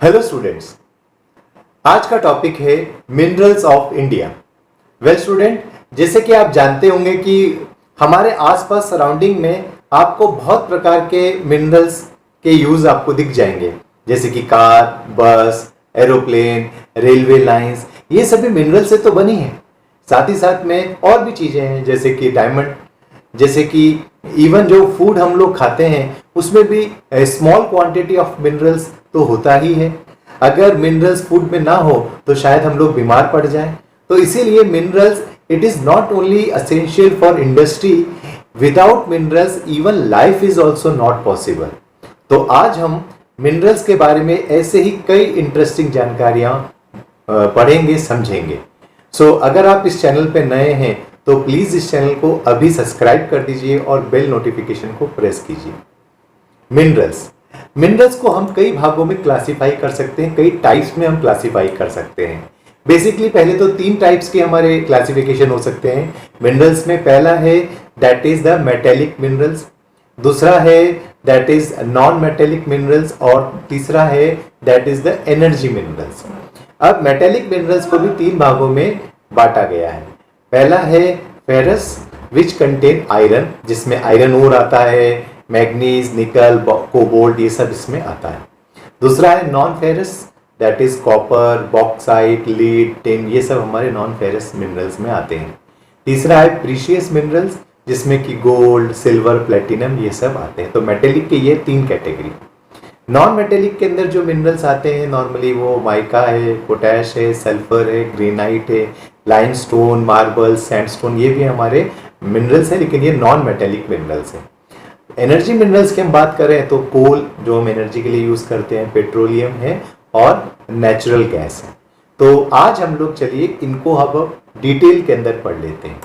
Hello students, आज का topic है minerals of India. Well student, जैसे कि आप जानते होंगे कि हमारे आसपास सराउंडिंग में आपको बहुत प्रकार के मिनरल्स के यूज आपको दिख जाएंगे, जैसे कि कार, बस, एरोप्लेन, रेलवे लाइंस, ये सभी मिनरल से तो बनी है। साथ ही साथ में और भी चीजें हैं, जैसे कि डायमंड, जैसे कि इवन जो फूड हम लोग खाते हैं उसमें भी स्मॉल क्वांटिटी ऑफ मिनरल्स तो होता ही है। अगर मिनरल्स फूड में ना हो तो शायद हम लोग बीमार पड़ जाएं। तो इसीलिए minerals, it is not only essential for industry, without minerals even life is also not possible. तो आज हम मिनरल्स के बारे में ऐसे ही कई इंटरेस्टिंग जानकारियां पढ़ेंगे, समझेंगे। अगर आप इस चैनल पे नए हैं तो प्लीज इस चैनल को अभी सब्सक्राइब कर दीजिए और बेल नोटिफिकेशन को प्रेस कीजिए। मिनरल्स को हम कई भागों में क्लासिफाई कर सकते हैं, कई टाइप्स में हम क्लासिफाई कर सकते हैं। बेसिकली पहले तो 3 टाइप्स के हमारे क्लासिफिकेशन हो सकते हैं मिनरल्स में। पहला है that is the metallic minerals, दूसरा है that is non metallic minerals, और तीसरा है that is the energy minerals. अब मेटेलिक मिनरल्स को भी 3 भागों में बांटा गया है। पहला है फेरस विच कंटेन आयरन, जिसमें आयरन ओर आता है, मैग्नीज, निकल, कोबाल्ट, ये सब इसमें आता है। दूसरा है non ferrous, that is copper, bauxite, lead, tin, ये सब हमारे नॉन फेरस मिनरल्स में आते हैं। तीसरा है प्रीशियस मिनरल्स, जिसमें कि गोल्ड, सिल्वर, प्लेटिनम, ये सब आते हैं। तो मेटेलिक के ये 3 कैटेगरी। नॉन मेटेलिक के अंदर जो मिनरल्स आते हैं नॉर्मली वो माइका है, पोटैश है, सल्फर है, ग्रेनाइट है, लाइमस्टोन, मार्बल, सैंडस्टोन, ये भी हमारे मिनरल्स है, लेकिन ये नॉन मेटेलिक मिनरल्स हैं। एनर्जी मिनरल्स की हम बात करें तो कोल, जो हम एनर्जी के लिए यूज करते हैं, पेट्रोलियम है और नेचुरल गैस है। तो आज हम लोग चलिए इनको अब डिटेल के अंदर पढ़ लेते हैं।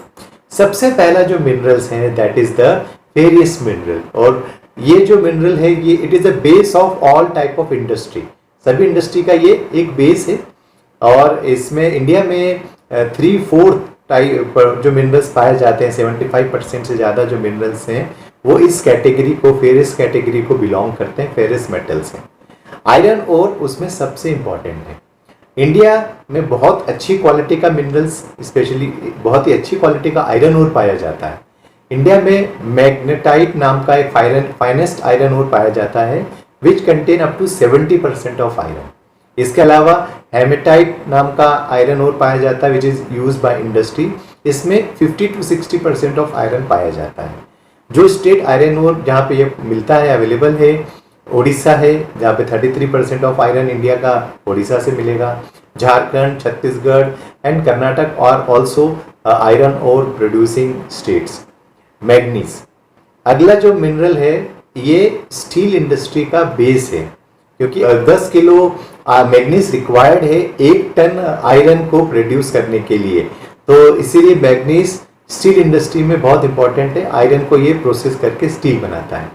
सबसे पहला जो मिनरल्स है that is the furious mineral, और ये जो मिनरल है ये it is the base of all type of industry. सभी इंडस्ट्री का ये एक बेस है, और इसमें इंडिया में 3/4 टाइप जो मिनरल्स पाए जाते हैं, 75% से ज़्यादा जो मिनरल्स हैं वो इस कैटेगरी को, फेरस कैटेगरी को बिलोंग करते हैं, फेरस मेटल्स हैं। आयरन ओर उसमें सबसे इंपॉर्टेंट है। इंडिया में बहुत अच्छी क्वालिटी का मिनरल्स, स्पेशली बहुत ही अच्छी क्वालिटी का आयरन ओर पाया जाता है। इंडिया में मैग्नेटाइट नाम का एक फाइनेस्ट आयरन ओर पाया जाता है, which contain up to 70% of iron. इसके अलावा हेमेटाइट नाम का आयरन ओर पाया जाता है, which is use by industry. इसमें 50 to 60% ऑफ आयरन पाया जाता है। जो स्टेट आयरन ओर जहाँ पे ये मिलता है, अवेलेबल है, ओडिशा है, जहाँ पे 33% ऑफ आयरन इंडिया का ओडिशा से मिलेगा। Jharkhand, Chhattisgarh and Karnataka are also iron ore producing states. Manganese अगला जो मिनरल है, ये स्टील इंडस्ट्री का बेस है, क्योंकि 10 किलो मैग्नीज रिक्वायर्ड है 1 टन आयरन को प्रोड्यूस करने के लिए। तो इसीलिए मैग्नीज स्टील इंडस्ट्री में बहुत इंपॉर्टेंट है। आयरन को ये प्रोसेस करके स्टील बनाता है।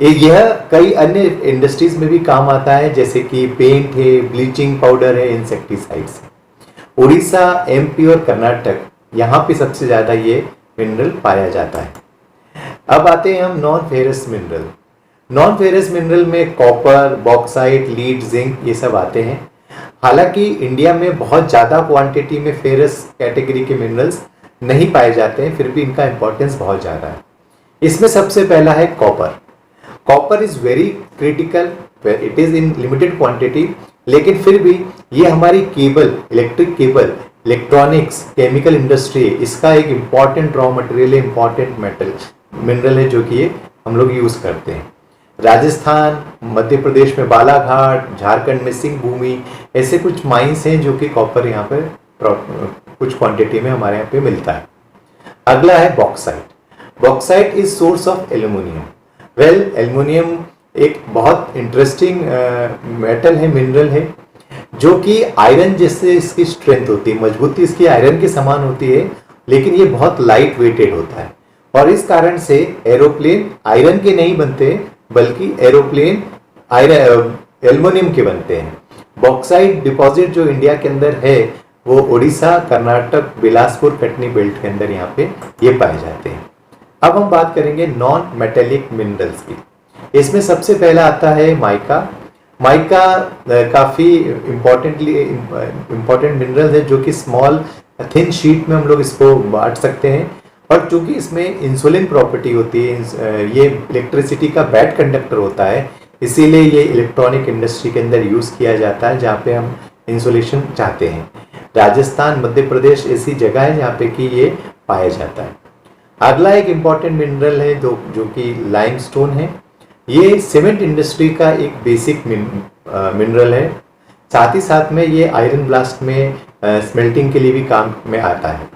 यह कई अन्य इंडस्ट्रीज में भी काम आता है, जैसे कि पेंट है, ब्लीचिंग पाउडर है, इंसेक्टिसाइड्स। उड़ीसा, एमपी और कर्नाटक, यहाँ पे सबसे ज्यादा ये मिनरल पाया जाता है। अब आते हैं हम non ferrous mineral. Non ferrous mineral में कॉपर, बॉक्साइट, लीड, जिंक, ये सब आते हैं। हालांकि इंडिया में बहुत ज़्यादा क्वांटिटी में फेरस कैटेगरी के मिनरल्स नहीं पाए जाते हैं, फिर भी इनका इंपॉर्टेंस बहुत ज़्यादा है। इसमें सबसे पहला है copper. Copper is very critical, it is in limited quantity, लेकिन फिर भी ये हमारी cable, electric cable, electronics, chemical industry, इसका एक इम्पॉर्टेंट रॉ मटेरियल है, इम्पॉर्टेंट मेटल मिनरल है, जो कि ये हम लोग यूज़ करते हैं। राजस्थान, मध्य प्रदेश में बालाघाट, झारखंड में सिंह भूमि, ऐसे कुछ माइंस हैं जो कि कॉपर यहाँ पे कुछ क्वांटिटी में हमारे यहाँ पे मिलता है। अगला है bauxite. Bauxite is source of aluminium. Well, aluminium एक बहुत इंटरेस्टिंग मेटल है, मिनरल है, जो कि आयरन जैसे इसकी स्ट्रेंथ होती है, मजबूती इसकी आयरन के समान होती है, लेकिन ये बहुत लाइट वेटेड होता है, और इस कारण से एरोप्लेन आयरन के नहीं बनते, बल्कि एरोप्लेन एल्युमिनियम के बनते हैं। बॉक्साइट डिपॉजिट जो इंडिया के अंदर है वो उड़ीसा, कर्नाटक, बिलासपुर, कटनी बेल्ट के अंदर यहाँ पे ये पाए जाते हैं। अब हम बात करेंगे नॉन मेटेलिक मिनरल्स की। इसमें सबसे पहला आता है माइका। माइका काफ़ी इम्पोर्टेंट मिनरल है जो कि स्मॉल थिन शीट में हम लोग इसको बांट सकते हैं। और चूंकि इसमें इंसुलिन प्रॉपर्टी होती है, ये इलेक्ट्रिसिटी का बैड कंडक्टर होता है, इसीलिए ये इलेक्ट्रॉनिक इंडस्ट्री के अंदर यूज़ किया जाता है जहाँ पे हम इंसुलेशन चाहते हैं। राजस्थान, मध्य प्रदेश ऐसी जगह है जहाँ पे कि ये पाया जाता है। अगला एक इम्पॉर्टेंट मिनरल है जो कि लाइमस्टोन है। ये सीमेंट इंडस्ट्री का एक बेसिक मिनरल है। साथ ही साथ में ये आयरन ब्लास्ट में स्मेल्टिंग के लिए भी काम में आता है।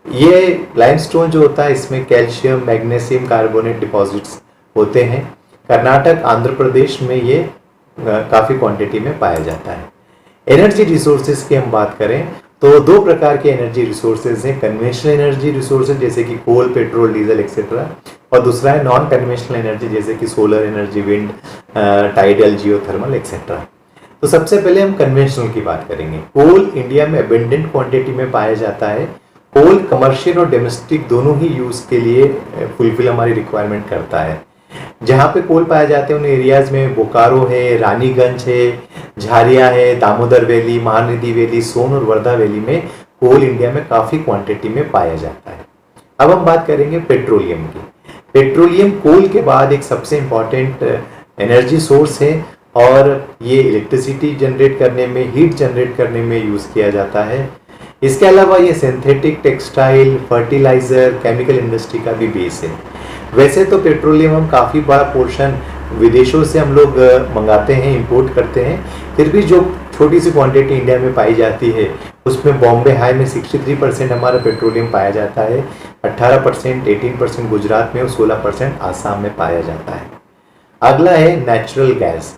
ये लाइमस्टोन जो होता है इसमें कैल्शियम, मैग्नीशियम कार्बोनेट डिपॉजिट्स होते हैं। कर्नाटक, आंध्र प्रदेश में ये काफ़ी क्वांटिटी में पाया जाता है। एनर्जी रिसोर्सेज की हम बात करें तो दो प्रकार के एनर्जी रिसोर्सेज हैं। कन्वेंशनल एनर्जी रिसोर्सेज जैसे कि कोल, पेट्रोल, डीजल एक्सेट्रा, और दूसरा है नॉन कन्वेंशनल एनर्जी जैसे कि solar energy, wind, tidal, geothermal etcetera. तो सबसे पहले हम कन्वेंशनल की बात करेंगे। कोल इंडिया में अबेंडेंट क्वांटिटी में पाया जाता है। कोल कमर्शियल और डोमेस्टिक दोनों ही यूज के लिए फुलफिल हमारी रिक्वायरमेंट करता है। जहाँ पे कोल पाया जाते हैं उन एरियाज में बोकारो है, रानीगंज है, झारिया है, दामोदर वैली, महानदी वैली, सोन और वर्धा वैली में कोल इंडिया में काफ़ी क्वांटिटी में पाया जाता है। अब हम बात करेंगे पेट्रोलियम की। पेट्रोलियम कोल के बाद एक सबसे इम्पॉर्टेंट एनर्जी सोर्स है और ये इलेक्ट्रिसिटी जनरेट करने में, हीट जनरेट करने में यूज़ किया जाता है। इसके अलावा ये synthetic, textile, fertiliser, chemical industry का भी बेस है। वैसे तो पेट्रोलियम हम काफ़ी बड़ा पोर्शन विदेशों से हम लोग मंगाते हैं, इंपोर्ट करते हैं, फिर भी जो छोटी सी क्वांटिटी इंडिया में पाई जाती है उसमें बॉम्बे हाई में 63% हमारा पेट्रोलियम पाया जाता है, 18%, 18% गुजरात में और 16% आसाम में पाया जाता है। अगला है नेचुरल गैस।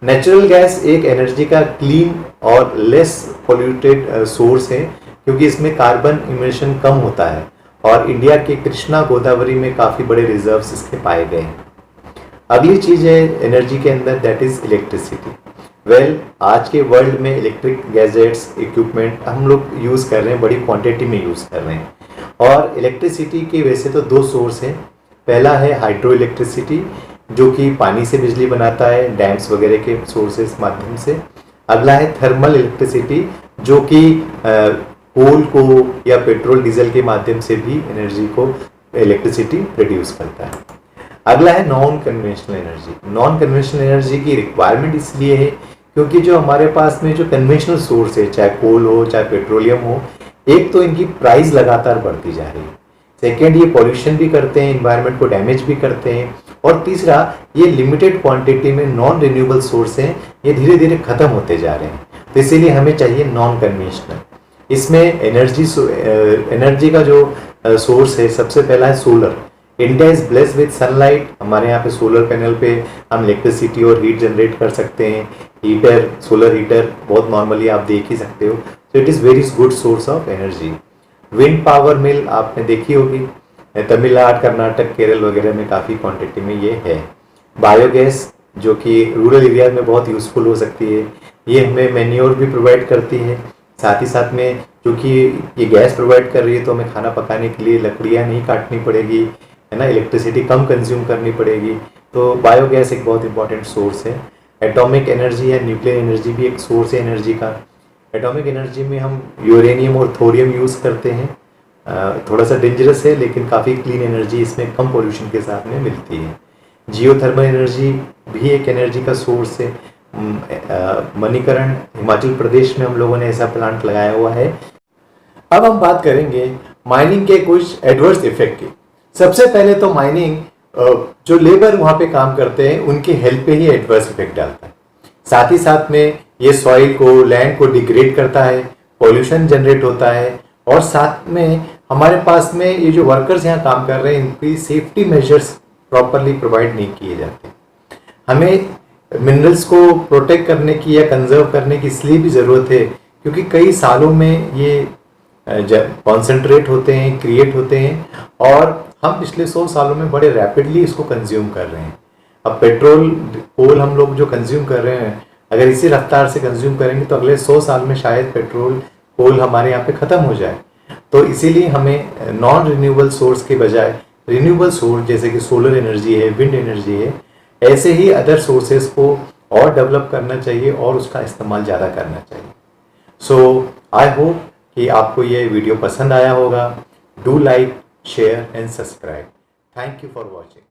नेचुरल गैस एक एनर्जी का क्लीन और लेस पोल्यूटेड सोर्स है क्योंकि इसमें कार्बन इमिशन कम होता है और इंडिया के कृष्णा गोदावरी में काफ़ी बड़े रिजर्व्स इसके पाए गए हैं। अगली चीज़ है एनर्जी के अंदर, दैट इज़ इलेक्ट्रिसिटी। वेल, आज के वर्ल्ड में इलेक्ट्रिक गैजेट्स, इक्विपमेंट हम लोग यूज़ कर रहे हैं, बड़ी क्वांटिटी में यूज़ कर रहे हैं। और इलेक्ट्रिसिटी के वैसे तो दो सोर्स हैं। पहला है हाइड्रो इलेक्ट्रिसिटी जो कि पानी से बिजली बनाता है, डैम्स वगैरह के सोर्सेस माध्यम से। अगला है थर्मल इलेक्ट्रिसिटी जो कि कोल को या पेट्रोल, डीजल के माध्यम से भी एनर्जी को, इलेक्ट्रिसिटी प्रोड्यूस करता है। अगला है non conventional energy. Non conventional energy की रिक्वायरमेंट इसलिए है क्योंकि जो हमारे पास में जो कन्वेंशनल सोर्स है, चाहे कोल हो चाहे पेट्रोलियम हो, एक तो इनकी प्राइस लगातार बढ़ती जा रही है, सेकेंड ये पॉल्यूशन भी करते हैं, इन्वायरमेंट को डैमेज भी करते हैं, और तीसरा ये लिमिटेड क्वांटिटी में नॉन रिन्यूएबल सोर्स हैं, ये धीरे धीरे खत्म होते जा रहे हैं। तो इसीलिए हमें चाहिए नॉन कन्वेंशनल। इसमें एनर्जी का जो सोर्स है, सबसे पहला है solar. India is blessed with sunlight. हमारे यहाँ पे सोलर पैनल पे हम इलेक्ट्रिसिटी और हीट जनरेट कर सकते हैं। हीटर, सोलर हीटर बहुत नॉर्मली आप देख ही सकते हो। So it is very good source of energy. Wind power मिल आपने देखी होगी, तमिलनाडु, कर्नाटक, केरल वगैरह में काफ़ी क्वांटिटी में ये है। बायोगैस जो कि रूरल एरिया में बहुत यूज़फुल हो सकती है, ये हमें मैन्योर भी प्रोवाइड करती है। साथ ही साथ में क्योंकि ये गैस प्रोवाइड कर रही है तो हमें खाना पकाने के लिए लकड़ियाँ नहीं काटनी पड़ेगी, है ना, इलेक्ट्रिसिटी कम कंज्यूम करनी पड़ेगी। तो बायोगैस एक बहुत इंपॉर्टेंट सोर्स है। एटॉमिक एनर्जी या न्यूक्लियर एनर्जी भी एक सोर्स है एनर्जी का। एटॉमिक एनर्जी में हम यूरेनियम और थोरियम यूज़ करते हैं। थोड़ा सा डेंजरस है लेकिन काफ़ी क्लीन एनर्जी इसमें कम पोल्यूशन के साथ में मिलती है। जियोथर्मल एनर्जी भी एक एनर्जी का सोर्स है। मणिकरण, हिमाचल प्रदेश में हम लोगों ने ऐसा प्लांट लगाया हुआ है। अब हम बात करेंगे माइनिंग के कुछ एडवर्स इफेक्ट की। सबसे पहले तो माइनिंग जो लेबर वहाँ पे काम करते हैं उनकी हेल्थ पे ही एडवर्स इफेक्ट डालता है। साथ ही साथ में ये सॉइल को, लैंड को डिग्रेड करता है, पॉल्यूशन जनरेट होता है, और साथ में हमारे पास में ये जो वर्कर्स यहाँ काम कर रहे हैं इनकी सेफ्टी मेजर्स प्रॉपरली प्रोवाइड नहीं किए जाते। हमें मिनरल्स को प्रोटेक्ट करने की या कंजर्व करने की इसलिए भी ज़रूरत है क्योंकि कई सालों में ये कॉन्सेंट्रेट होते हैं, क्रिएट होते हैं, और हम पिछले 100 सालों में बड़े रैपिडली इसको कंज्यूम कर रहे हैं। अब पेट्रोल, कोल हम लोग जो कंज्यूम कर रहे हैं, अगर इसी रफ्तार से कंज्यूम करेंगे तो अगले 100 साल में शायद पेट्रोल, कोल हमारे यहाँ पे ख़त्म हो जाए। तो इसीलिए हमें नॉन रिन्यूएबल सोर्स के बजाय रिन्यूएबल सोर्स जैसे कि सोलर एनर्जी है, विंड एनर्जी है, ऐसे ही अदर सोर्सेज को और डेवलप करना चाहिए और उसका इस्तेमाल ज़्यादा करना चाहिए। सो आई होप कि आपको ये वीडियो पसंद आया होगा। Do like, share and subscribe. Thank you for watching.